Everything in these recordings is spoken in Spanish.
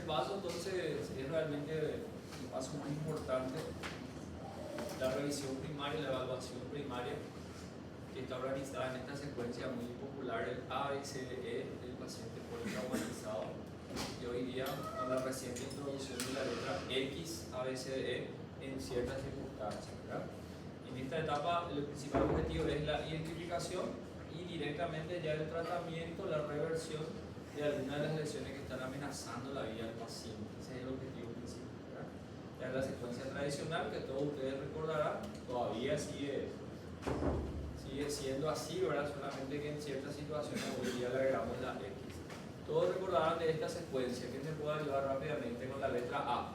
paso entonces es realmente el paso más importante, la revisión primaria, la evaluación primaria, que está organizada en esta secuencia muy popular, el ABCDE del paciente politraumatizado, y hoy día con la reciente introducción de la letra X ABCDE en ciertas circunstancias, ¿verdad? En esta etapa el principal objetivo es la identificación y directamente ya el tratamiento, la reversión de algunas de las lesiones que están amenazando la vida del paciente. Ese es el objetivo principal, ¿verdad? Ya en la secuencia tradicional, que todos ustedes recordarán, todavía sigue siendo así, ¿verdad? Solamente que en ciertas situaciones hoy día le agregamos la X. Todos recordarán de esta secuencia. ¿Quién me puede ayudar rápidamente con la letra A?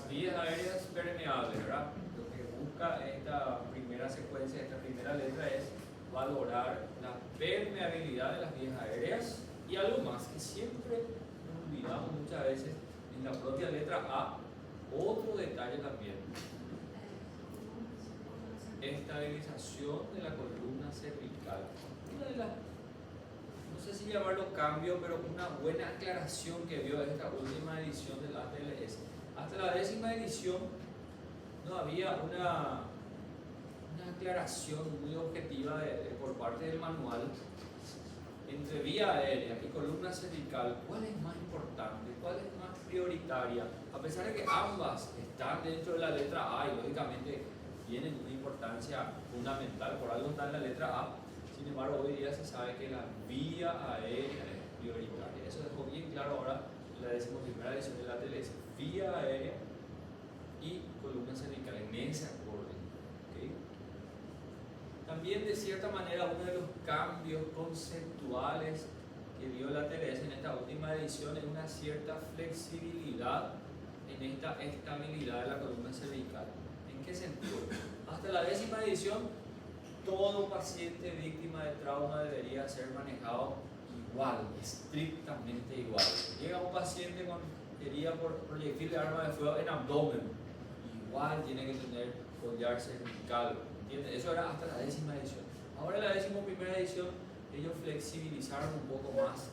Vías aéreas permeables, ¿verdad? Lo que busca esta primera secuencia, esta primera letra es valorar la permeabilidad de las vías aéreas y algo más que siempre nos olvidamos muchas veces en la propia letra A, otro detalle también: estabilización de la columna cervical. Una de las, no sé si llamarlo cambio, pero una buena aclaración que dio esta última edición del ATLS. Hasta la 10ª edición no había una aclaración muy objetiva por parte del manual entre vía aérea y columna cervical. ¿Cuál es más importante? ¿Cuál es más prioritaria? A pesar de que ambas están dentro de la letra A y lógicamente tienen una importancia fundamental, por algo está en la letra A. Sin embargo, hoy día se sabe que la vía aérea es prioritaria. Eso dejó bien claro ahora en la 11ª edición de la ATLS. Vía aérea y columna cervical en ese orden. ¿Okay? También, de cierta manera, uno de los cambios conceptuales que dio la ATLS en esta última edición es una cierta flexibilidad en esta estabilidad de la columna cervical. ¿En qué sentido? Hasta la 10ª edición, todo paciente víctima de trauma debería ser manejado igual, estrictamente igual. Llega un paciente con herida por proyectil de arma de fuego en abdomen, igual tiene que tener collar cervical, ¿entiendes? Eso era hasta la 10ª edición. Ahora en la 11ª edición ellos flexibilizaron un poco más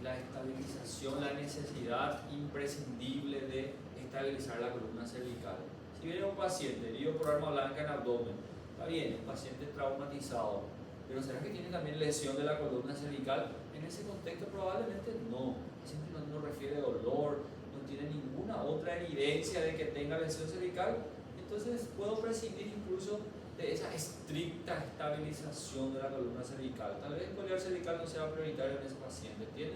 la estabilización, la necesidad imprescindible de estabilizar la columna cervical. Si viene un paciente herido por arma blanca en abdomen, está bien, un paciente traumatizado, pero ¿será que tiene también lesión de la columna cervical? En ese contexto probablemente no. El paciente no refiere dolor, no tiene ninguna otra evidencia de que tenga lesión cervical, entonces puedo prescindir incluso de esa estricta estabilización de la columna cervical. Tal vez el collar cervical no sea prioritario en ese paciente, tiene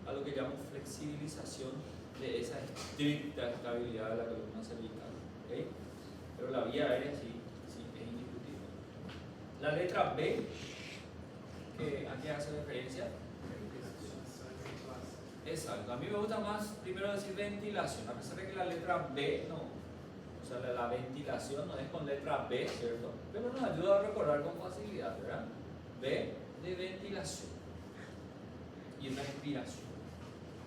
a lo que llamamos flexibilización de esa estricta estabilidad de la columna cervical. ¿Okay? Pero la vía aérea sí es indiscutible. La letra B, ¿a qué hace referencia? Exacto, a mí me gusta más primero decir ventilación, a pesar de que la letra B no, o sea, la ventilación no es con letra B, ¿cierto? Pero nos ayuda a recordar con facilidad, ¿verdad? B de ventilación y respiración.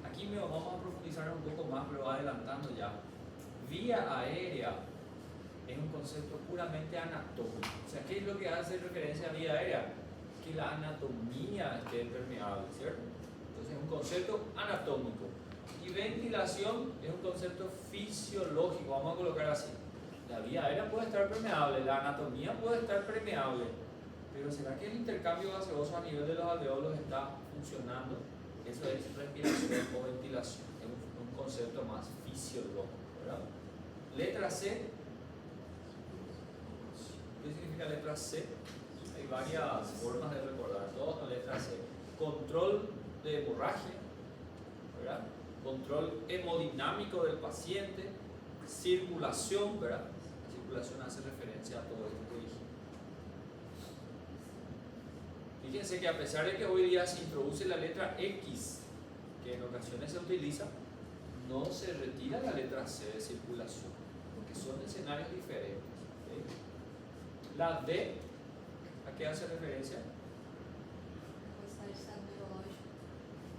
Aquí vamos a profundizar un poco más, pero adelantando ya. Vía aérea es un concepto puramente anatómico. O sea, ¿qué es lo que hace referencia a vía aérea? Que la anatomía esté permeable, ¿cierto? Entonces es un concepto anatómico. Y ventilación es un concepto fisiológico, vamos a colocar así. La vía aérea puede estar permeable, la anatomía puede estar permeable, pero ¿será que el intercambio gaseoso a nivel de los alveolos está funcionando? Eso es respiración o ventilación, es un concepto más fisiológico, ¿verdad? Letra C. ¿Qué significa letra C? Hay varias formas de recordar, todos con letra C. Control de hemorragia, ¿verdad? Control hemodinámico del paciente, circulación, ¿verdad? La circulación hace referencia a todo esto que dije. Fíjense que a pesar de que hoy día se introduce la letra X, que en ocasiones se utiliza, no se retira la letra C de circulación, porque son escenarios diferentes. ¿Okay? La D, ¿a qué hace referencia?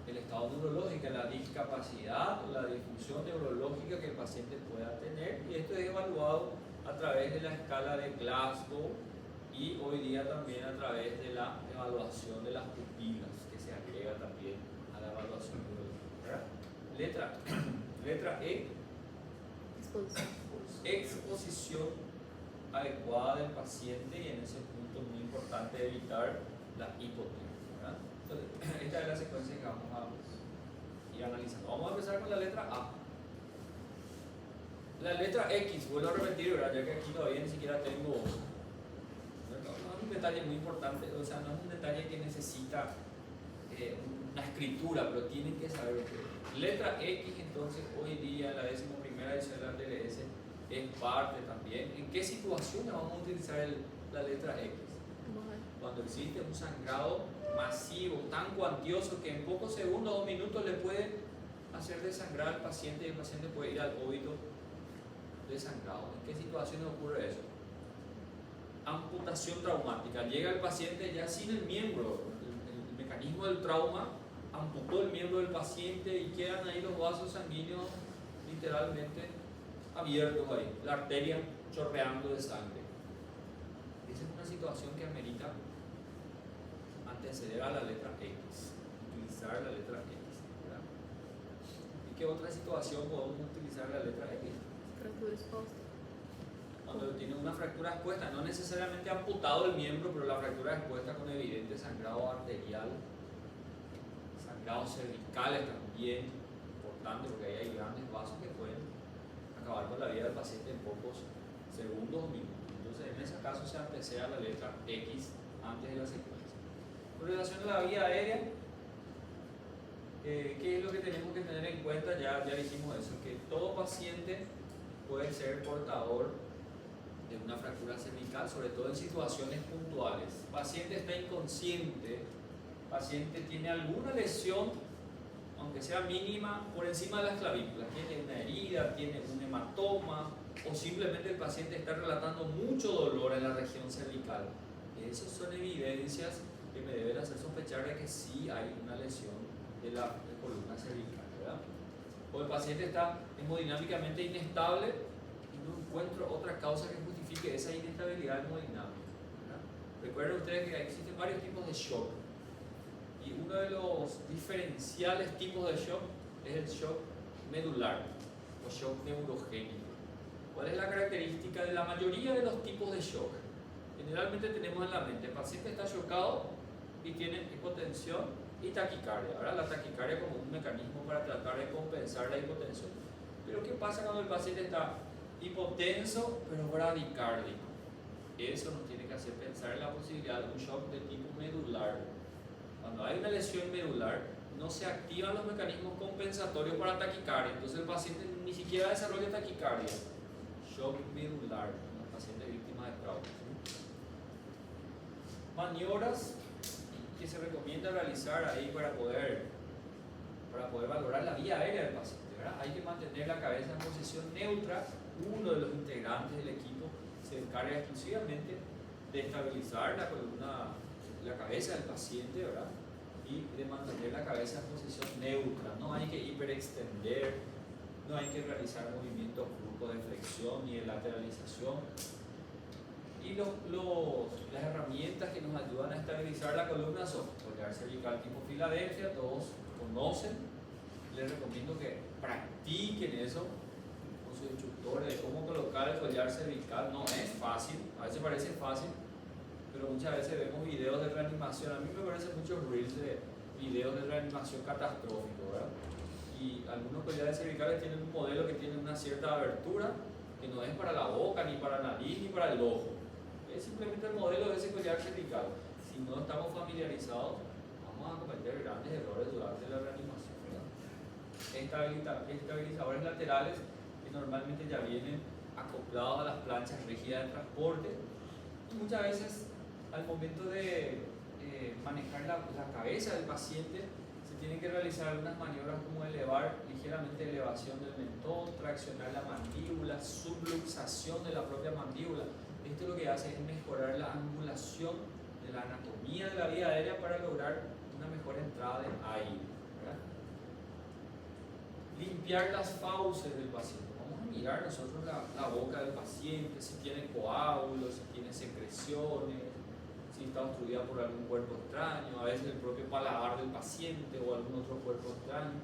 El estado neurológico, la discapacidad o la disfunción neurológica que el paciente pueda tener, y esto es evaluado a través de la escala de Glasgow y hoy día también a través de la evaluación de las pupilas, que se agrega también a la evaluación neurológica. Letra E, exposición adecuada del paciente, y en ese punto muy importante evitar la hipotermia. Entonces, esta es la secuencia que vamos a ir analizando. Vamos a empezar con la letra A. La letra X, vuelvo a repetir, ¿verdad? Ya que aquí todavía ni siquiera tengo. No es un detalle muy importante, o sea, no es un detalle que necesita una escritura, pero tienen que saber lo que es. Letra X, entonces, hoy día, la 11ª edición de la TLS, es parte también. ¿En qué situaciones vamos a utilizar la letra X? Cuando existe un sangrado masivo, tan cuantioso, que en pocos segundos o minutos le puede hacer desangrar al paciente, y el paciente puede ir al óbito desangrado. ¿En qué situaciones ocurre eso? Amputación traumática. Llega el paciente ya sin el miembro, el mecanismo del trauma amputó el miembro del paciente y quedan ahí los vasos sanguíneos literalmente abiertos ahí, la arteria chorreando de sangre. Esa es una situación que amerita anteceder a la letra X, utilizar la letra X, ¿verdad? ¿Y qué otra situación podemos utilizar la letra X? Fractura expuesta. Cuando tiene una fractura expuesta, no necesariamente amputado el miembro, pero la fractura expuesta con evidente sangrado arterial, sangrados cervicales también, importante porque ahí hay grandes vasos que pueden acabar con la vida del paciente en pocos segundos o minutos. Entonces, en ese caso se antecede a la letra X antes de la secuencia. Con relación a la vía aérea, ¿qué es lo que tenemos que tener en cuenta? Ya dijimos eso, que todo paciente puede ser portador de una fractura cervical, sobre todo en situaciones puntuales. El paciente está inconsciente, el paciente tiene alguna lesión, aunque sea mínima, por encima de las clavículas, tiene una herida, tiene un hematoma, o simplemente el paciente está relatando mucho dolor en la región cervical. Esas son evidencias que me deben hacer sospechar de que sí hay una lesión de la columna cervical, ¿verdad? O el paciente está hemodinámicamente inestable y no encuentro otra causa que justifique esa inestabilidad hemodinámica, ¿verdad? Recuerden ustedes que existen varios tipos de shock, y uno de los diferenciales tipos de shock es el shock medular o shock neurogénico. ¿Cuál es la característica de la mayoría de los tipos de shock? Generalmente tenemos en la mente, el paciente está chocado y tiene hipotensión y taquicardia. Ahora la taquicardia como un mecanismo para tratar de compensar la hipotensión. Pero ¿qué pasa cuando el paciente está hipotenso pero bradicárdico? Eso nos tiene que hacer pensar en la posibilidad de un shock de tipo medular. Cuando hay una lesión medular, no se activan los mecanismos compensatorios para taquicardia, entonces el paciente ni siquiera desarrolla taquicardia. Shock medular en los pacientes víctimas de trauma. Maniobras que se recomienda realizar ahí para poder valorar la vía aérea del paciente, ¿verdad? Hay que mantener la cabeza en posición neutra. Uno de los integrantes del equipo se encarga exclusivamente de estabilizar la columna, la cabeza del paciente, ¿verdad? Y de mantener la cabeza en posición neutra. No hay que hiperextender, no hay que realizar movimientos bruscos de flexión ni de lateralización. Y las herramientas que nos ayudan a estabilizar la columna son collar cervical tipo Filadelfia, todos conocen. Les recomiendo que practiquen eso con sus instructores de cómo colocar el collar cervical. No es fácil, a veces parece fácil, pero muchas veces vemos videos de reanimación. A mí me parecen muchos reels de videos de reanimación catastrófico, ¿verdad? Y algunos collares cervicales tienen un modelo que tiene una cierta abertura, que no es para la boca, ni para la nariz, ni para el ojo. Es simplemente el modelo de ese collar cervical. Si no estamos familiarizados, vamos a cometer grandes errores durante la reanimación, ¿verdad? Estabilizadores laterales que normalmente ya vienen acoplados a las planchas rígidas de transporte, y muchas veces al momento de manejar la cabeza del paciente se tienen que realizar algunas maniobras como elevar ligeramente elevación del mentón, traccionar la mandíbula, subluxación de la propia mandíbula. Esto lo que hace es mejorar la angulación de la anatomía de la vía aérea para lograr una mejor entrada de aire, ¿verdad? Limpiar las fauces del paciente. Vamos a mirar nosotros la boca del paciente, si tiene coágulos, si tiene secreciones, si está obstruida por algún cuerpo extraño, a veces el propio paladar del paciente o algún otro cuerpo extraño.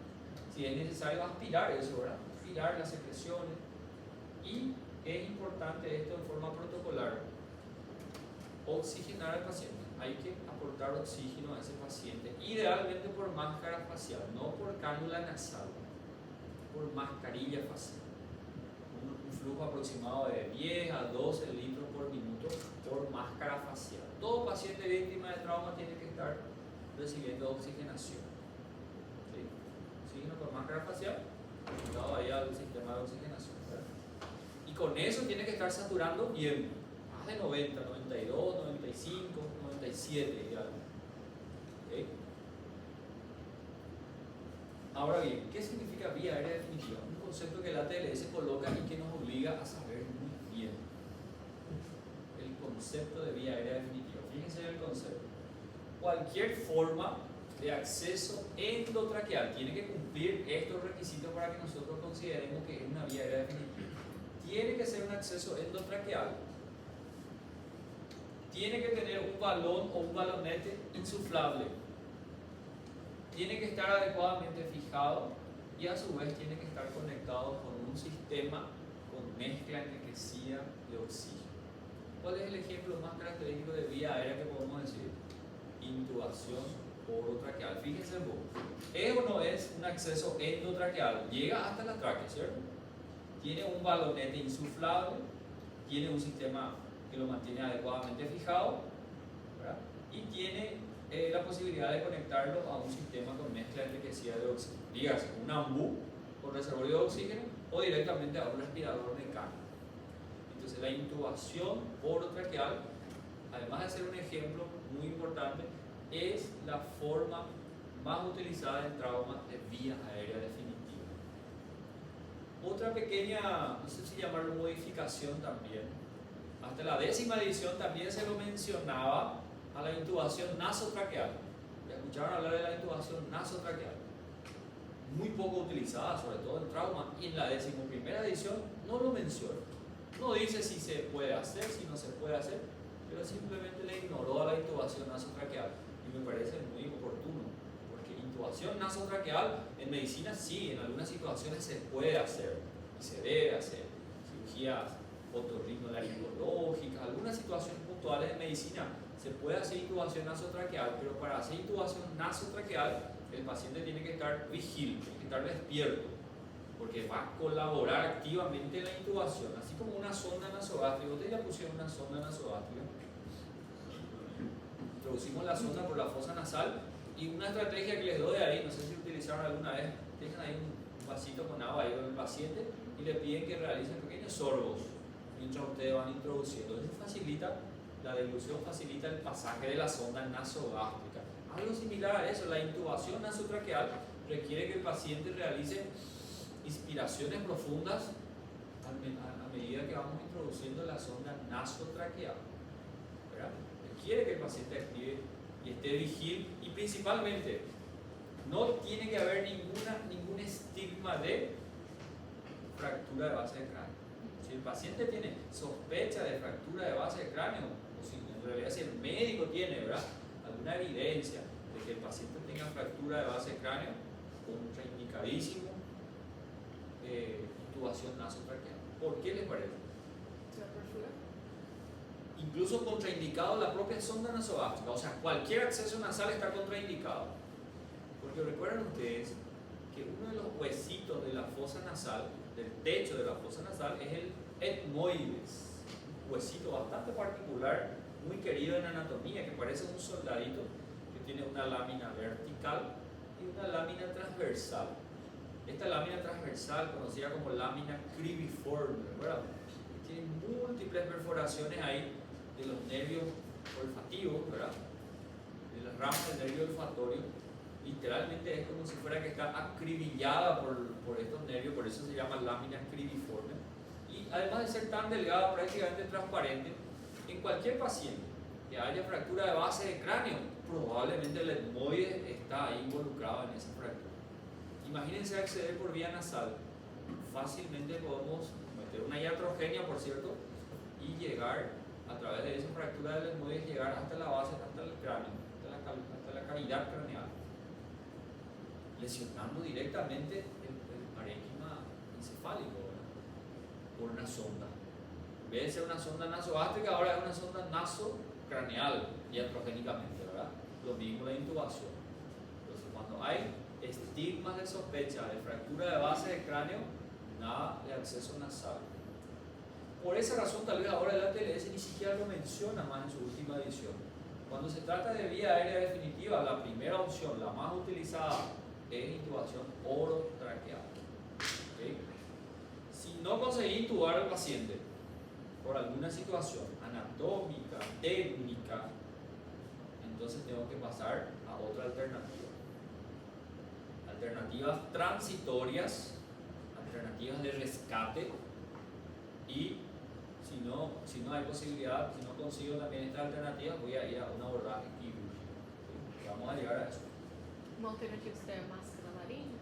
Si es necesario aspirar eso, ¿verdad? Aspirar las secreciones. Y es importante esto en forma protocolar. Oxigenar al paciente. Hay que aportar oxígeno a ese paciente, idealmente por máscara facial, no por cánula nasal, por mascarilla facial. Un flujo aproximado de 10 a 12 litros por minuto por máscara facial. Todo paciente víctima de trauma tiene que estar recibiendo oxigenación. ¿Sí? Oxígeno por máscara facial, dado ahí al sistema de oxigenación, ¿verdad? Y con eso tiene que estar saturando bien, más de 90, 92, 95, 97 idealmente. ¿Okay? Ahora bien, ¿qué significa vía aérea definitiva? Un concepto que la TLS coloca y que nos obliga a saber muy bien el concepto de vía aérea definitiva. Fíjense en el concepto. Cualquier forma de acceso endotraqueal tiene que cumplir estos requisitos para que nosotros consideremos que es una vía aérea definitiva. Tiene que ser un acceso endotraqueal, tiene que tener un balón o un balonete insuflable, tiene que estar adecuadamente fijado y a su vez tiene que estar conectado con un sistema con mezcla enriquecida de oxígeno. ¿Cuál es el ejemplo más característico de vía aérea que podemos decir? Intubación orotraqueal. Fíjense vos, ¿es o no es un acceso endotraqueal? Llega hasta la tráquea, ¿cierto? Tiene un balonete insuflable, tiene un sistema que lo mantiene adecuadamente fijado, ¿verdad? Y tiene la posibilidad de conectarlo a un sistema con mezcla enriquecida de oxígeno. Dígase, un ambú con reservorio de oxígeno o directamente a un respirador mecánico. Entonces la intubación orotraqueal, además de ser un ejemplo muy importante, es la forma más utilizada en trauma de vía aérea definitiva. Otra pequeña, no sé si llamarlo modificación también, hasta la 10ª edición también se lo mencionaba a la intubación nasotraqueal. ¿Ya escucharon hablar de la intubación nasotraqueal? Muy poco utilizada, sobre todo en trauma, y en la 11ª edición no lo menciona. No dice si se puede hacer, si no se puede hacer, pero simplemente le ignoró a la intubación nasotraqueal, y me parece muy oportuno, porque intubación nasotraqueal en medicina sí, en algunas situaciones se puede hacer y se debe hacer. Cirugías otorrinolaringológicas, algunas situaciones puntuales de medicina se puede hacer intubación nasotraqueal, pero para hacer intubación nasotraqueal el paciente tiene que estar vigil, tiene que estar despierto, porque va a colaborar activamente en la intubación, así como una sonda nasogástrica. Ustedes ya pusieron una sonda nasogástrica, introducimos la sonda por la fosa nasal, y una estrategia que les doy ahí, no sé si utilizaron alguna vez, dejan ahí un vasito con agua ahí con el paciente y le piden que realicen pequeños sorbos mientras ustedes van introduciendo. Eso facilita la dilución, facilita el pasaje de la sonda nasogástrica. Algo similar a eso, la intubación nasotraqueal requiere que el paciente realice inspiraciones profundas a medida que vamos introduciendo la sonda nasotraqueal, ¿verdad? Requiere que el paciente active y esté vigil, y principalmente no tiene que haber ningún estigma de fractura de base de cráneo. Si el paciente tiene sospecha de fractura de base de cráneo, o si en realidad si el médico tiene, ¿verdad?, alguna evidencia de que el paciente tenga fractura de base de cráneo, contraindicadísimo intubación nasotraqueal. ¿Por qué les parece? Incluso contraindicado la propia sonda nasogástrica, o sea, cualquier acceso nasal está contraindicado. Porque recuerden ustedes que uno de los huesitos de la fosa nasal, del techo de la fosa nasal, es el etmoides, un huesito bastante particular, muy querido en anatomía, que parece un soldadito que tiene una lámina vertical y una lámina transversal. Esta lámina transversal, conocida como lámina cribiforme, ¿verdad?, tiene múltiples perforaciones ahí de los nervios olfativos, ¿verdad?, de las ramas del nervio olfatorio. Literalmente es como si fuera que está acribillada por estos nervios, por eso se llama lámina cribiforme. Y además de ser tan delgada, prácticamente transparente, en cualquier paciente que haya fractura de base de cráneo, probablemente el etmoide está ahí involucrado en esa fractura. Imagínense acceder por vía nasal. Fácilmente podemos meter una iatrogenia, por cierto, y llegar a través de esa fractura del etmoide, llegar hasta la base, hasta el cráneo, hasta la cavidad craneal. lesionando directamente el parénquima encefálico, ¿verdad? Por una sonda. En vez de ser una sonda nasogástrica, ahora es una sonda nasocraneal, iatrogénicamente, ¿verdad? Lo mismo la intubación. Entonces, cuando hay estigmas de sospecha de fractura de base de cráneo, nada de acceso nasal. Por esa razón, tal vez ahora el ATLS ni siquiera lo menciona más en su última edición. Cuando se trata de vía aérea definitiva, la primera opción, la más utilizada, es intubación orotraqueal. ¿Okay? Si no conseguí intubar al paciente por alguna situación anatómica, técnica, entonces tengo que pasar a otra alternativa. Alternativas transitorias, alternativas de rescate, y si no hay posibilidad, si no consigo también esta alternativa, voy a ir a un abordaje quirúrgico. ¿Sí? Vamos a llegar a eso. Uma alternativa seria a máscara laringe?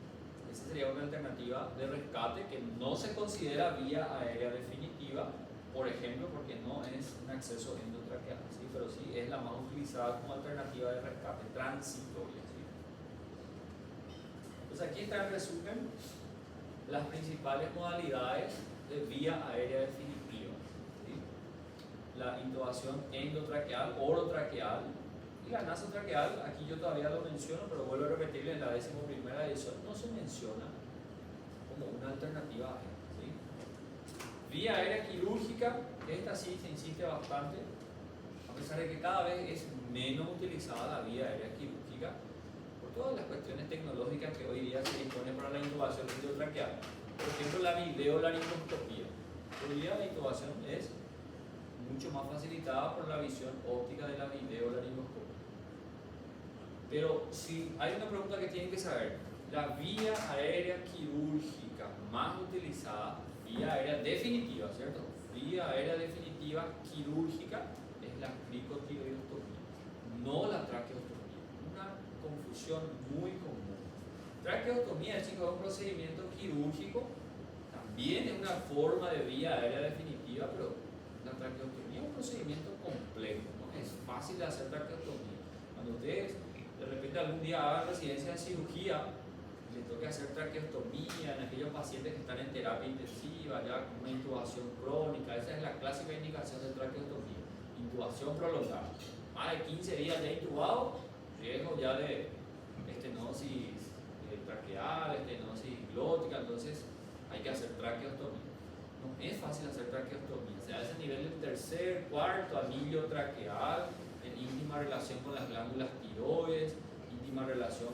Esa sería una alternativa de rescate que no se considera vía aérea definitiva, por ejemplo, porque no es un acceso endotraqueal, ¿sí? Pero sí es la más utilizada como alternativa de rescate transitoria, ¿sí? Pues aquí está en resumen las principales modalidades de vía aérea definitiva, ¿sí? La intubación endotraqueal, orotraqueal y la nasotraqueal. Aquí yo todavía lo menciono, pero vuelvo a repetirle, en la 11ª edición no se menciona como una alternativa, ¿sí? Vía aérea quirúrgica, esta sí se insiste bastante, a pesar de que cada vez es menos utilizada la vía aérea quirúrgica por todas las cuestiones tecnológicas que hoy día se disponen para la intubación endotraqueal. Por ejemplo, la videolaringoscopía. Hoy día la intubación es mucho más facilitada por la visión óptica de la videolaringoscopía. Pero si hay una pregunta que tienen que saber, la vía aérea quirúrgica más utilizada, vía aérea definitiva, ¿cierto? Vía aérea definitiva quirúrgica es la cricotiroidostomía, no la traqueostomía. Una confusión muy común. Traqueostomía, chicos, es un procedimiento quirúrgico, también es una forma de vía aérea definitiva, pero la traqueostomía es un procedimiento complejo, no es fácil de hacer traqueostomía. Cuando ustedes de repente algún día hagan residencia de cirugía, les toca hacer traqueostomía en aquellos pacientes que están en terapia intensiva, ya con una intubación crónica, esa es la clásica indicación de traqueostomía, intubación prolongada. Más de 15 días ya intubado, riesgo ya de estenosis traqueal, estenosis glótica, entonces hay que hacer traqueostomía. No es fácil hacer traqueostomía, se hace a nivel del tercer, cuarto anillo traqueal, en íntima relación con las glándulas tiroides, íntima relación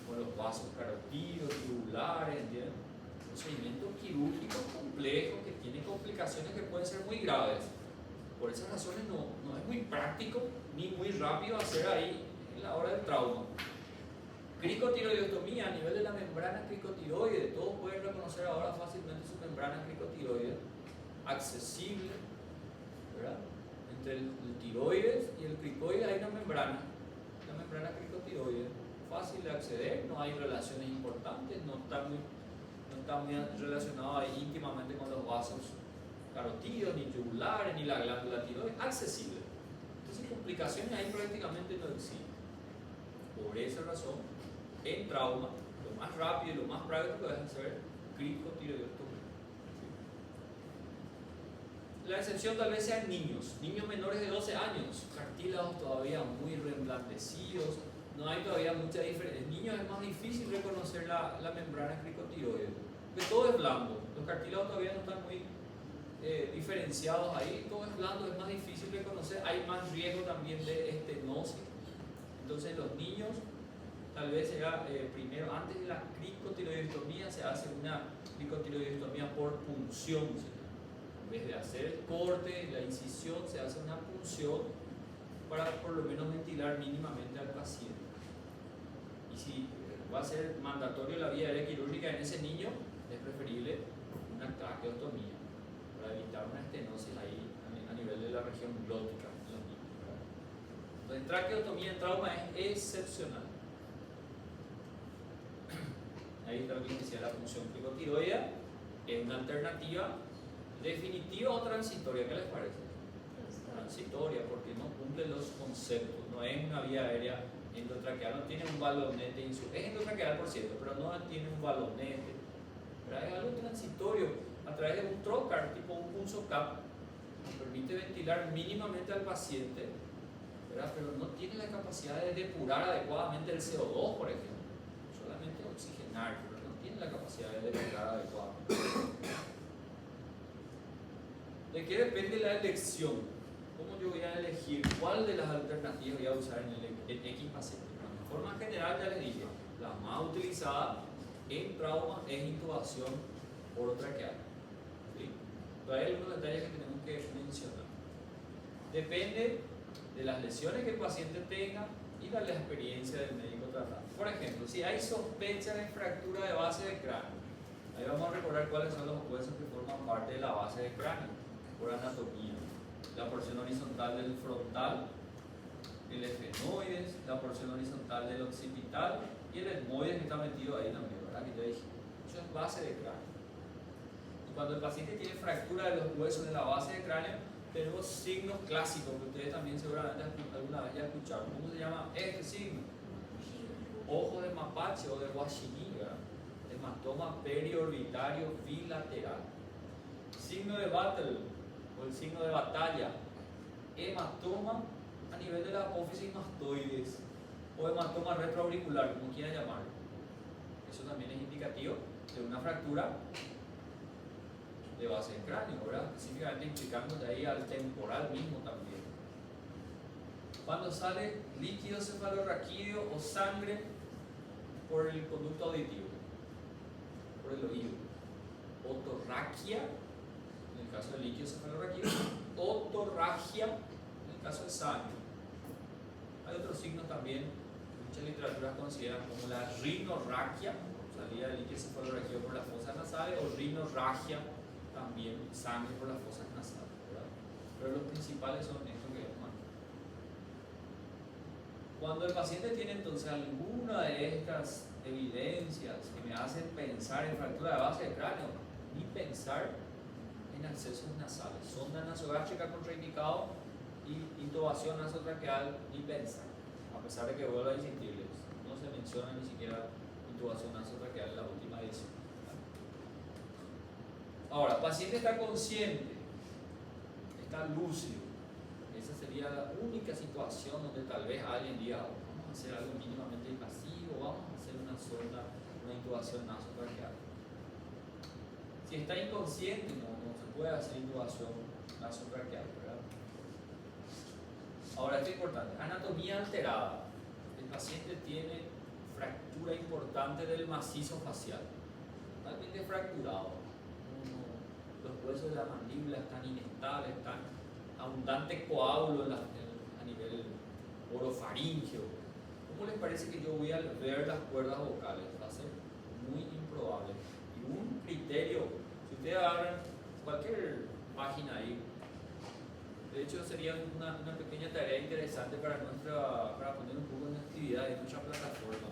con los vasos carotídeos, tubulares, ¿entienden? Un procedimiento quirúrgico complejo que tiene complicaciones que pueden ser muy graves. Por esas razones no es muy práctico ni muy rápido hacer ahí en la hora del trauma. Cricotiroidostomía a nivel de la membrana cricotiroide, todos pueden reconocer ahora fácilmente su membrana cricotiroide, accesible, ¿verdad? Entre el tiroides y el cricoide hay una membrana, la membrana cricotiroide, fácil de acceder, no hay relaciones importantes, no está muy relacionado ahí íntimamente con los vasos carotídeos, ni tubulares, ni la glándula tiroides, accesible. Entonces complicaciones ahí prácticamente no existen. Por esa razón, en trauma, lo más rápido y lo más práctico es hacer cricotiroidostomía. La excepción tal vez sean niños menores de 12 años, cartílagos todavía muy reblandecidos, no hay todavía mucha diferencia. En niños es más difícil reconocer la membrana cricotiroide, porque todo es blando, los cartílagos todavía no están muy diferenciados ahí, todo es blando, es más difícil reconocer, hay más riesgo también de estenosis. Entonces los niños tal vez será primero, antes de la cricotiroidostomía se hace una cricotiroidostomía por punción, ¿sí? En vez de hacer el corte, la incisión, se hace una punción para por lo menos ventilar mínimamente al paciente. Y si va a ser mandatorio la vía aérea quirúrgica en ese niño, es preferible una traqueostomía para evitar una estenosis ahí a nivel de la región glótica en los niños, ¿verdad? Entonces, traqueostomía en trauma es excepcional. Ahí está lo que decía la función cricotiroidea, es una alternativa definitiva o transitoria. ¿Qué les parece? Transitoria, porque no cumple los conceptos, no es una vía aérea endotraqueal, no tiene un balonete es endotraqueal por cierto, pero no tiene un balonete, ¿verdad? Es algo transitorio a través de un trocar, tipo un punzo-cap, que permite ventilar mínimamente al paciente, ¿verdad? Pero no tiene la capacidad de depurar adecuadamente el CO2, por ejemplo, solamente oxigenar, pero no tiene la capacidad de depurar adecuadamente. ¿De qué depende la elección? ¿Cómo yo voy a elegir cuál de las alternativas voy a usar en X paciente? Bueno, de forma general ya les dije, la más utilizada en trauma es intubación orotraqueal. ¿Sí? Pero hay algunos detalles que tenemos que mencionar. Depende de las lesiones que el paciente tenga y de la experiencia del médico tratante. Por ejemplo, si hay sospecha de fractura de base de cráneo, ahí vamos a recordar cuáles son los huesos que forman parte de la base de cráneo por anatomía. La porción horizontal del frontal, el efenoides, la porción horizontal del occipital y el etmoides que está metido ahí también, ¿verdad? Que ya dije, eso es base de cráneo. Y cuando el paciente tiene fractura de los huesos de la base de cráneo, tenemos signos clásicos que ustedes también seguramente alguna vez ya escucharon. ¿Cómo se llama este signo? Ojo de mapache o de guaxiní, ¿verdad? Hematoma periorbitario bilateral. Signo de Battle o el signo de batalla, hematoma a nivel de la apófisis mastoides o hematoma retroauricular, como quieran llamarlo. Eso también es indicativo de una fractura de base de cráneo, ¿verdad? Específicamente implicando de ahí al temporal mismo también. Cuando sale líquido cefalorraquídeo o sangre por el conducto auditivo, por el oído, otorraquia en el caso del líquido cefalorraquídeo, otorragia en el caso de sangre. Hay otros signos también, muchas literaturas consideran como la rinorragia, salida del líquido cefalorraquídeo por las fosas nasales, o rinorragia, también sangre por las fosas nasales, ¿verdad? Pero los principales son estos que vemos. Cuando el paciente tiene entonces alguna de estas evidencias que me hacen pensar en fractura de base de cráneo, ni pensar en accesos nasales, sonda nasogástrica contraindicado y intubación nasotraqueal, ni pensar, a pesar de que vuelvo a insistirles, no se menciona ni siquiera intubación nasotraqueal en la última edición. Ahora, el paciente está consciente, está lúcido. Esa sería la única situación donde tal vez alguien diga, vamos a hacer algo mínimamente invasivo, vamos a hacer una sonda, una intubación nasotraqueal. Si está inconsciente, no se puede hacer intubación nasotraqueal, ¿verdad? Ahora, esto es importante, anatomía alterada. El paciente tiene fractura importante del macizo facial, totalmente fracturado. Los huesos de la mandíbula están inestables, están abundante coágulo a nivel orofaríngeo. ¿Cómo les parece que yo voy a ver las cuerdas vocales? Va a ser muy improbable. Y un criterio, si ustedes abren cualquier página ahí, de hecho sería una pequeña tarea interesante para poner un poco en actividad en nuestra plataforma.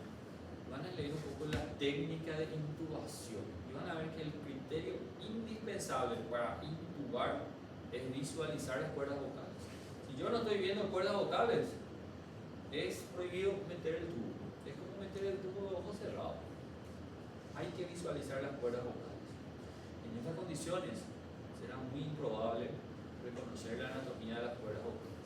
Van a leer un poco la técnica de intubación y van a ver que el criterio indispensable para intubar es visualizar las cuerdas vocales. Si yo no estoy viendo cuerdas vocales, es prohibido meter el tubo. Es como meter el tubo de ojos cerrados. Hay que visualizar las cuerdas vocales. En estas condiciones será muy improbable reconocer la anatomía de las cuerdas vocales.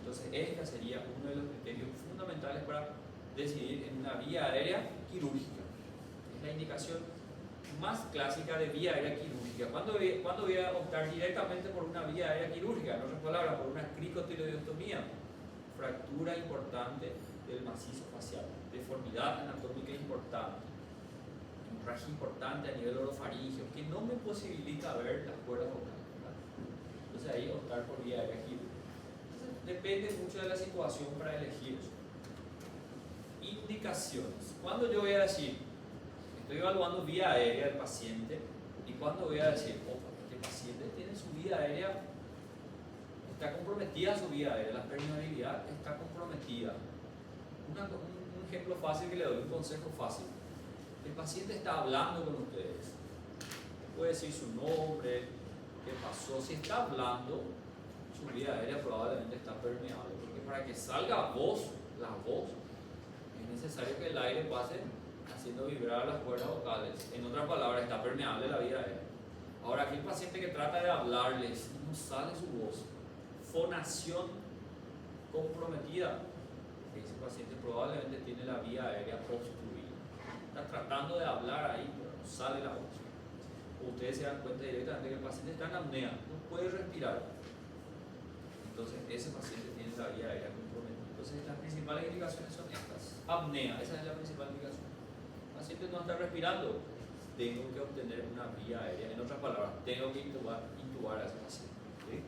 Entonces, este sería uno de los criterios fundamentales para decidir en una vía aérea quirúrgica. Es la indicación más clásica de vía aérea quirúrgica. ¿Cuándo voy a optar directamente por una vía aérea quirúrgica? En otras palabras, por una cricotiloidectomía. Fractura importante del macizo facial, deformidad anatómica importante, hemorragia importante a nivel orofaríngeo, que no me posibilita ver las cuerdas vocales, ¿verdad? Entonces ahí optar por vía aérea quirúrgica. Entonces depende mucho de la situación para elegir eso. Indicaciones. ¿Cuándo yo voy a decir? Estoy evaluando vía aérea del paciente y cuándo voy a decir, este paciente tiene su vía aérea, está comprometida su vía aérea, la permeabilidad está comprometida. Un ejemplo fácil que le doy, un consejo fácil. El paciente está hablando con ustedes, puede decir su nombre, qué pasó. Si está hablando, su vía aérea probablemente está permeable, porque para que salga la voz, es necesario que el aire pase haciendo vibrar las cuerdas vocales. En otras palabras, está permeable la vía aérea. Ahora, aquel paciente que trata de hablarles, no sale su voz, fonación comprometida, ese paciente probablemente tiene la vía aérea obstruida. Está tratando de hablar ahí, pero no sale la voz. Ustedes se dan cuenta directamente que el paciente está en apnea, no puede respirar. Entonces, ese paciente tiene la vía aérea comprometida. Entonces, las principales indicaciones son estas. Apnea, esa es la principal indicación. El paciente no está respirando, tengo que obtener una vía aérea. En otras palabras, tengo que intubar a ese paciente. ¿Sí?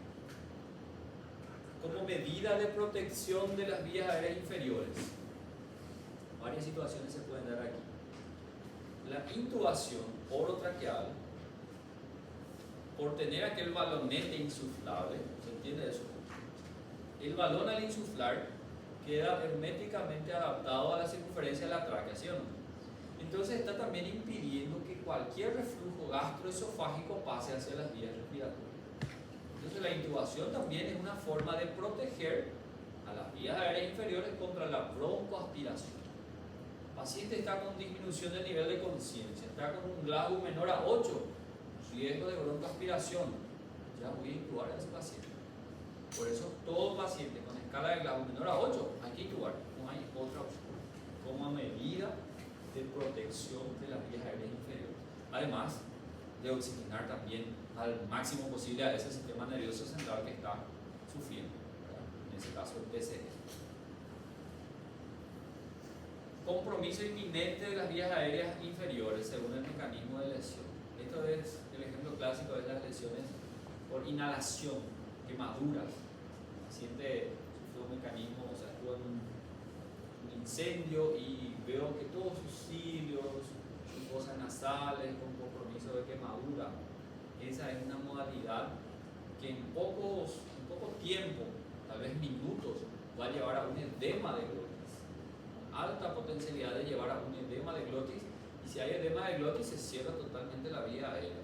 Como medida de protección de las vías aéreas inferiores, varias situaciones se pueden dar aquí. La intubación orotraqueal, por tener aquel balonete insuflable, ¿se entiende eso? El balón al insuflar queda herméticamente adaptado a la circunferencia de la tráquea, ¿sí o no? Entonces está también impidiendo que cualquier reflujo gastroesofágico pase hacia las vías respiratorias. Entonces la intubación también es una forma de proteger a las vías aéreas inferiores contra la broncoaspiración. El paciente está con disminución del nivel de conciencia, está con un Glasgow menor a 8, riesgo de broncoaspiración. Ya voy a intubar a ese paciente. Por eso todo paciente con escala de Glasgow menor a 8 hay que intubar, no hay otra opción, como medida de protección de las vías aéreas inferiores. Además de oxigenar también al máximo posible a ese sistema nervioso central que está sufriendo, ¿verdad? En ese caso el PCE. Compromiso inminente de las vías aéreas inferiores según el mecanismo de lesión. Esto es el ejemplo clásico de las lesiones por inhalación, quemaduras. El paciente sufrió un mecanismo, o sea, estuvo en un incendio y veo que todos sus cilios, sus fosas nasales con compromiso de quemadura. Esa es una modalidad que en poco tiempo, tal vez minutos, va a llevar a un edema de glotis. Alta potencialidad de llevar a un edema de glotis, y si hay edema de glotis se cierra totalmente la vía aérea.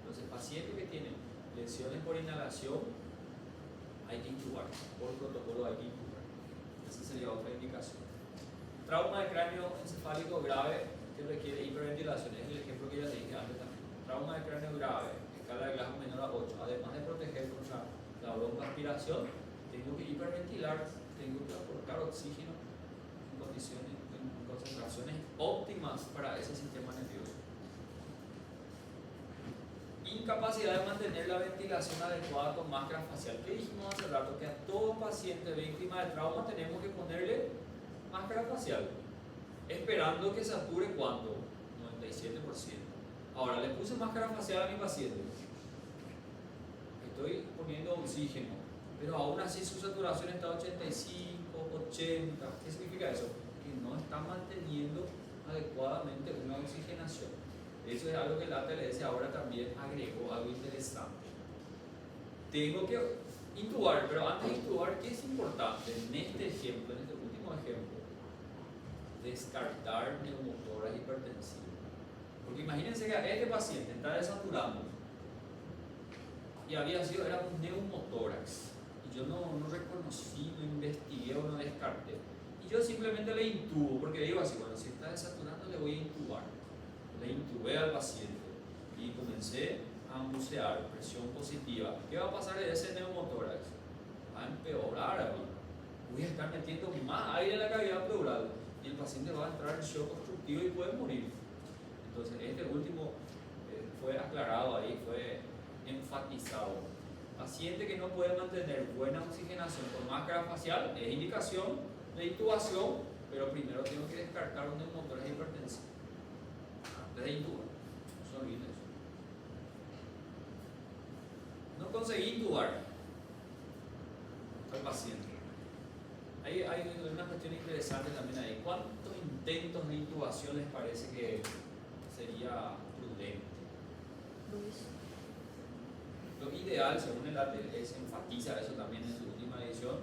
Entonces, paciente que tiene lesiones por inhalación, hay que intubar, por protocolo hay que intubar. Esa sería otra indicación. Trauma de cráneo encefálico grave que requiere hiperventilación, es el ejemplo que ya dije antes también. Trauma de cráneo grave, escala de Glasgow menor a 8, además de proteger contra la broncoaspiración, tengo que hiperventilar, tengo que aportar oxígeno en condiciones, en concentraciones óptimas para ese sistema nervioso. Incapacidad de mantener la ventilación adecuada con máscara facial. ¿Qué dijimos hace rato? Que a todo paciente víctima de trauma tenemos que ponerle máscara facial, esperando que sature ¿cuánto? 97%. Ahora, le puse máscara facial a mi paciente, estoy poniendo oxígeno, pero aún así su saturación está 85, 80. ¿Qué significa eso? Que no está manteniendo adecuadamente una oxigenación. Eso es algo que el ATLS ahora también agregó, algo interesante. Tengo que intubar, pero antes de intubar, ¿qué es importante? En este ejemplo, en este último ejemplo, descartar neumotoras hipertensivas. Porque imagínense que este paciente está desaturando y era un neumotórax. Y yo no reconocí, no investigué o no descarté. Y yo simplemente le intubo, porque digo así, bueno, si está desaturando le voy a intubar. Le intubé al paciente y comencé a bucear, presión positiva. ¿Qué va a pasar de ese neumotórax? Va a empeorar a mí. Voy a estar metiendo más aire en la cavidad pleural y el paciente va a entrar en shock obstructivo y puede morir. Entonces, este último fue aclarado ahí, fue enfatizado. Paciente que no puede mantener buena oxigenación con máscara facial es indicación de intubación, pero primero tengo que descartar un neumotórax hipertensivo antes de intubar. No se olviden eso. No conseguí intubar al paciente. Hay una cuestión interesante también ahí. ¿Cuántos intentos de intubación les parece que sería prudente? Lo ideal, según el ATLS, enfatiza eso también en su última edición,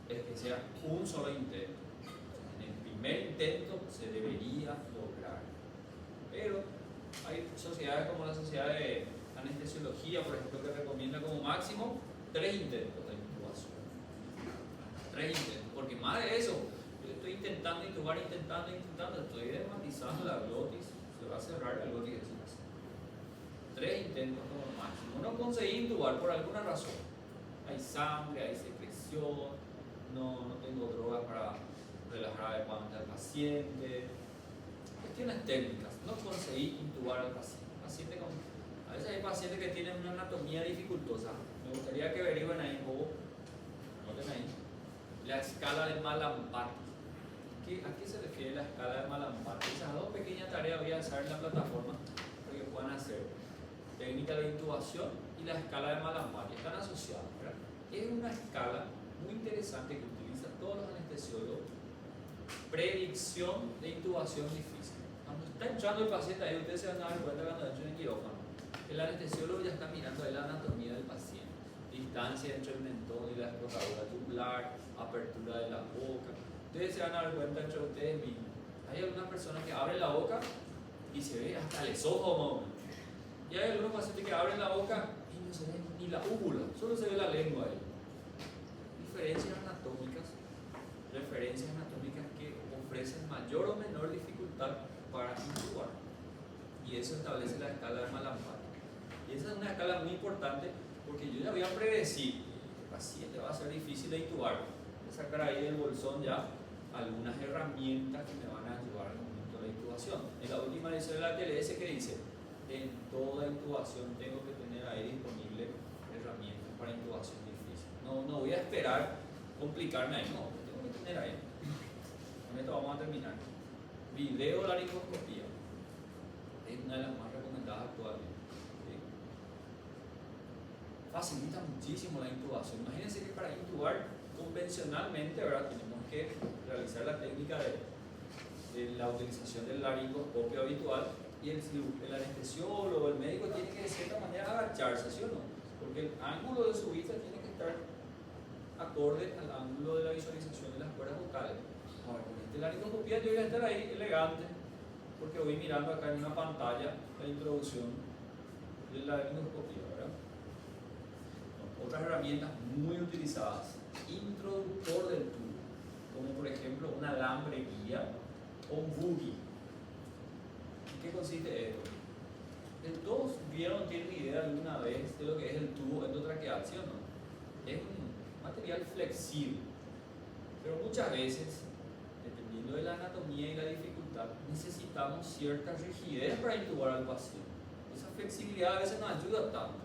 es que sea un solo intento. En el primer intento se debería lograr. Pero hay sociedades como la Sociedad de Anestesiología, por ejemplo, que recomienda como máximo 3 intentos de intubación. 3 intentos, porque más de eso, estoy intentando intubar, estoy desmatizando la glotis, se va a cerrar la glotis. 3 intentos como máximo. No conseguí intubar por alguna razón. Hay sangre, hay secreción, no tengo drogas para relajar adecuadamente al paciente. Cuestiones técnicas, no conseguí intubar al paciente. A veces hay pacientes que tienen una anatomía dificultosa. Me gustaría que averigüen ahí un poco, noten ahí, la escala de Malampati. ¿A qué se refiere la escala de Malampati? Esas 2 pequeñas tareas voy a hacer en la plataforma para que puedan hacer. Técnica de intubación y la escala de Malampati están asociadas, ¿verdad? Es una escala muy interesante que utiliza todos los anestesiólogos. Predicción de intubación difícil. Cuando está entrando el paciente ahí, ustedes se van a dar cuenta cuando entra en el quirófano. El anestesiólogo ya está mirando ahí la anatomía del paciente. Distancia entre el mentón y la escrotadura tubular, apertura de la boca. Ustedes se van a dar cuenta entre ustedes mismos. Hay algunas personas que abren la boca y se ve hasta el esófago. Y hay algunos pacientes que abren la boca y no se ve ni la úvula, solo se ve la lengua ahí. Referencias anatómicas que ofrecen mayor o menor dificultad para intubar. Y eso establece la escala de Malampati. Y esa es una escala muy importante porque yo ya voy a predecir que el paciente va a ser difícil de intubar. Voy a sacar ahí del bolsón ya algunas herramientas que me van a ayudar en el momento de la intubación. En la última edición de la TLS que dice, en toda intubación tengo que tener ahí disponible herramientas para intubación difícil. No voy a esperar complicarme ahí, no, tengo que tener ahí. Con esto vamos a terminar. Video laringoscopía es una de las más recomendadas actualmente. ¿Sí? Facilita muchísimo la intubación. Imagínense que para intubar convencionalmente, ¿verdad? Tenemos que realizar la técnica de la utilización del laringoscopio habitual y el anestesiólogo, el médico tiene que de cierta manera agacharse, ¿sí o no? Porque el ángulo de su vista tiene que estar acorde al ángulo de la visualización de las cuerdas vocales. Ahora, con esta laringoscopía yo voy a estar ahí elegante porque voy mirando acá en una pantalla la introducción de la laringoscopía, ¿verdad? Otras herramientas muy utilizadas, introductor del tubo, como por ejemplo un alambre guía o un boogie. ¿En qué consiste esto? Todos tienen idea alguna vez de lo que es el tubo endotraqueal, ¿sí o no? Es un material flexible, pero muchas veces, dependiendo de la anatomía y la dificultad, necesitamos cierta rigidez para intubar al paciente. Esa flexibilidad a veces no ayuda tanto.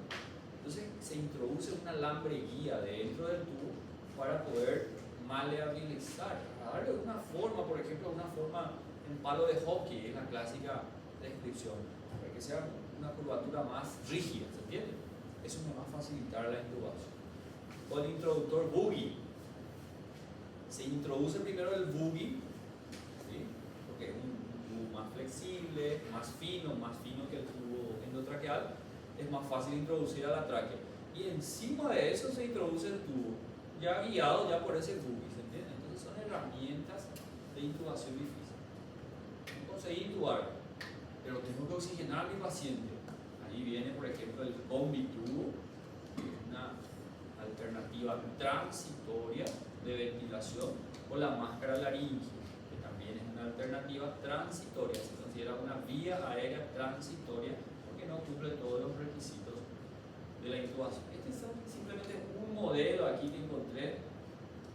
Entonces se introduce un alambre guía dentro del tubo para poder maleabilizar, para darle una forma, por ejemplo, una forma en palo de hockey, es la clásica descripción, para que sea una curvatura más rígida, ¿se entiende? Eso me va a facilitar la intubación. O el introductor boogie. Se introduce primero el boogie, ¿sí? Porque es un tubo más flexible, más fino que el tubo endotraqueal, es más fácil introducir a la tráquea. Y encima de eso se introduce el tubo, ya guiado ya por ese boogie, ¿se entiende? Entonces son herramientas de intubación difícil. No conseguí intubar, pero tengo que oxigenar a mi paciente. Ahí viene, por ejemplo, el combitubo, que es una alternativa transitoria de ventilación, o la máscara laringe, que también es una alternativa transitoria, se considera una vía aérea transitoria porque no cumple todos los requisitos de la intubación. Este es simplemente un modelo aquí que encontré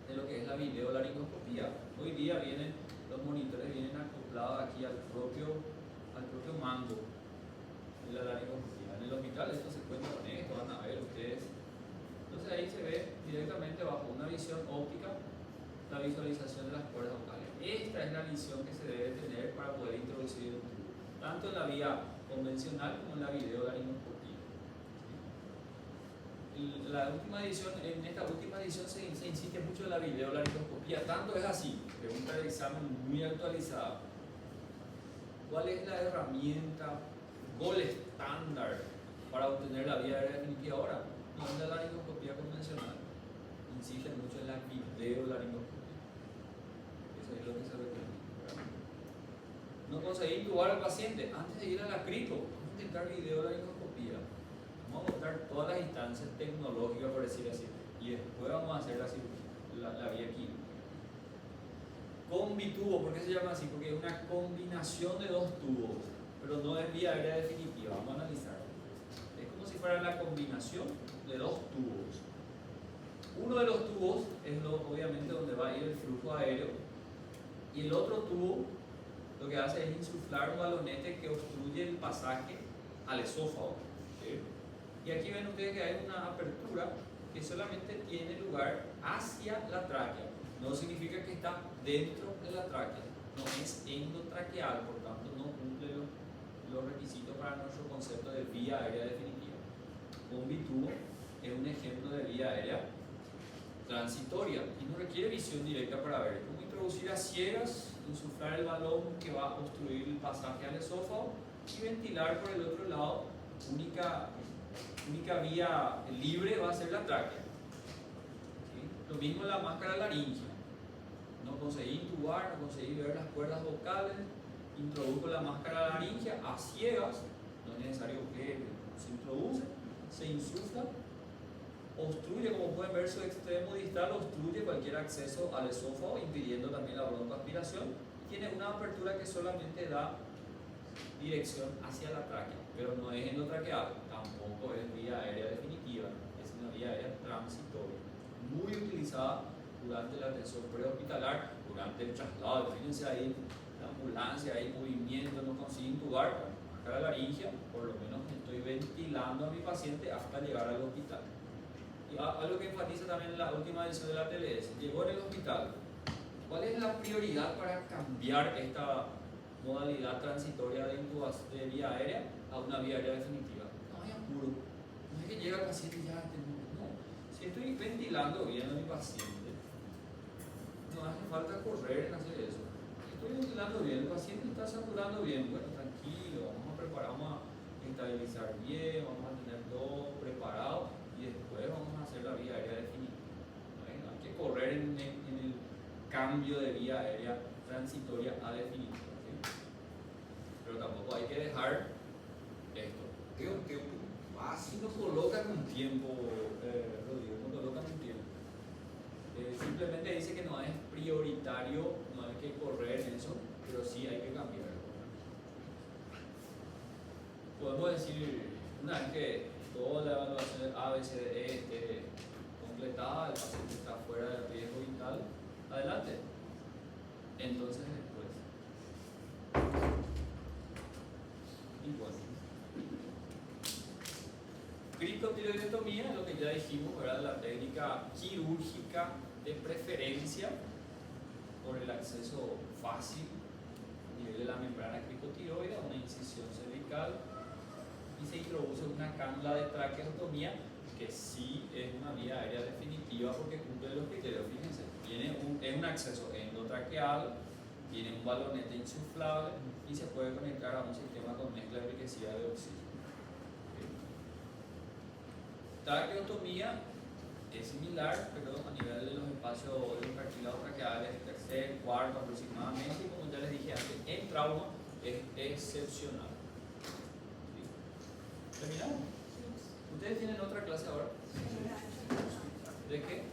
de lo que es la videolaringoscopía. Hoy día los monitores vienen acoplados aquí al propio mango de la laringoscopía. En el hospital esto se cuenta con esto, van a ver ustedes. Entonces ahí se ve directamente bajo una visión óptica la visualización de las cuerdas vocales. Esta es la visión que se debe tener para poder introducir el tubo, tanto en la vía convencional como en la videolaringoscopía. En esta última edición se insiste mucho en la videolaringoscopía, tanto es así, pregunta de examen muy actualizada. ¿Cuál es la herramienta gold estándar para obtener la vía aérea definitiva ahora? No es la laringoscopía convencional, insiste mucho en la videolaringoscopía. Eso es lo que se recomienda. No conseguí intubar al paciente antes de ir a la cripo. Vamos a intentar videolaringoscopía. Vamos a mostrar todas las instancias tecnológicas, por decir así, y después vamos a hacer la vía química. combitubo. ¿Por qué se llama así? Porque es una combinación de dos tubos, pero no es vía aérea definitiva. Vamos a analizar. Es como si fuera la combinación de dos tubos. Uno de los tubos es obviamente donde va a ir el flujo aéreo, y el otro tubo lo que hace es insuflar un balonete que obstruye el pasaje al esófago. ¿Sí? Y aquí ven ustedes que hay una apertura que solamente tiene lugar hacia la tráquea. No significa que está dentro de la tráquea, no es endotraqueal, por tanto no cumple los requisitos para nuestro concepto de vía aérea definitiva. Un bitubo es un ejemplo de vía aérea transitoria y no requiere visión directa para ver. Como introducir a ciegas, insuflar el balón que va a obstruir el pasaje al esófago y ventilar por el otro lado. Única vía libre va a ser la tráquea. ¿Sí? Lo mismo en la máscara laringea. No conseguí intubar, no conseguí ver las cuerdas vocales, introduzco la máscara laringea a ciegas, no es necesario que se introduce, se insufla, obstruye, como pueden ver, su extremo distal obstruye cualquier acceso al esófago, impidiendo también la broncoaspiración. Tiene una apertura que solamente da dirección hacia la tráquea, pero no es endotraqueal, tampoco es vía aérea definitiva, es una vía aérea transitoria, muy utilizada durante la atención prehospitalar, durante el traslado. Fíjense ahí, la ambulancia, hay movimiento, no consigo intubar, máscara laringea, por lo menos estoy ventilando a mi paciente hasta llegar al hospital. Y algo que enfatiza también en la última edición de la tele es, llegó en el hospital, ¿cuál es la prioridad para cambiar esta modalidad transitoria de vía aérea a una vía aérea definitiva? No hay apuro, no es que llega el paciente y ya no. Si estoy ventilando bien a mi paciente, no hace falta correr en hacer eso. Estoy ventilando bien, el paciente está saturando bien, bueno, tranquilo, vamos a preparar, vamos a estabilizar bien, vamos a tener todo preparado y después vamos a hacer la vía aérea definitiva. ¿No? Hay que correr en el cambio de vía aérea transitoria a definitiva. ¿Sí? Pero tampoco hay que dejar esto. ¿Qué un tiempo Si no colocan un tiempo, Rodrigo, no colocan un tiempo. Simplemente dice que no es prioritario, no hay que correr en eso, pero sí hay que cambiarlo. Podemos decir, una vez que toda la evaluación de A, B, C, D, E esté completada, el paciente está fuera de riesgo vital, adelante. Entonces después. Igual. Criptotiroidectomía es lo que ya dijimos, ¿verdad? La técnica quirúrgica de preferencia por el acceso fácil a nivel de la membrana cricotiroidea, una incisión cervical, y se introduce una cánula de traqueotomía que sí es una vía aérea definitiva porque cumple los criterios. Fíjense, es un acceso endotraqueal, tiene un balonete insuflable y se puede conectar a un sistema con mezcla enriquecida de oxígeno. Traqueotomía es similar, pero a nivel de los espacios de los cartílagos traqueales, tercer, cuarto aproximadamente, y como ya les dije antes, en trauma es excepcional. ¿Sí? ¿Terminamos? ¿Ustedes tienen otra clase ahora? ¿De qué?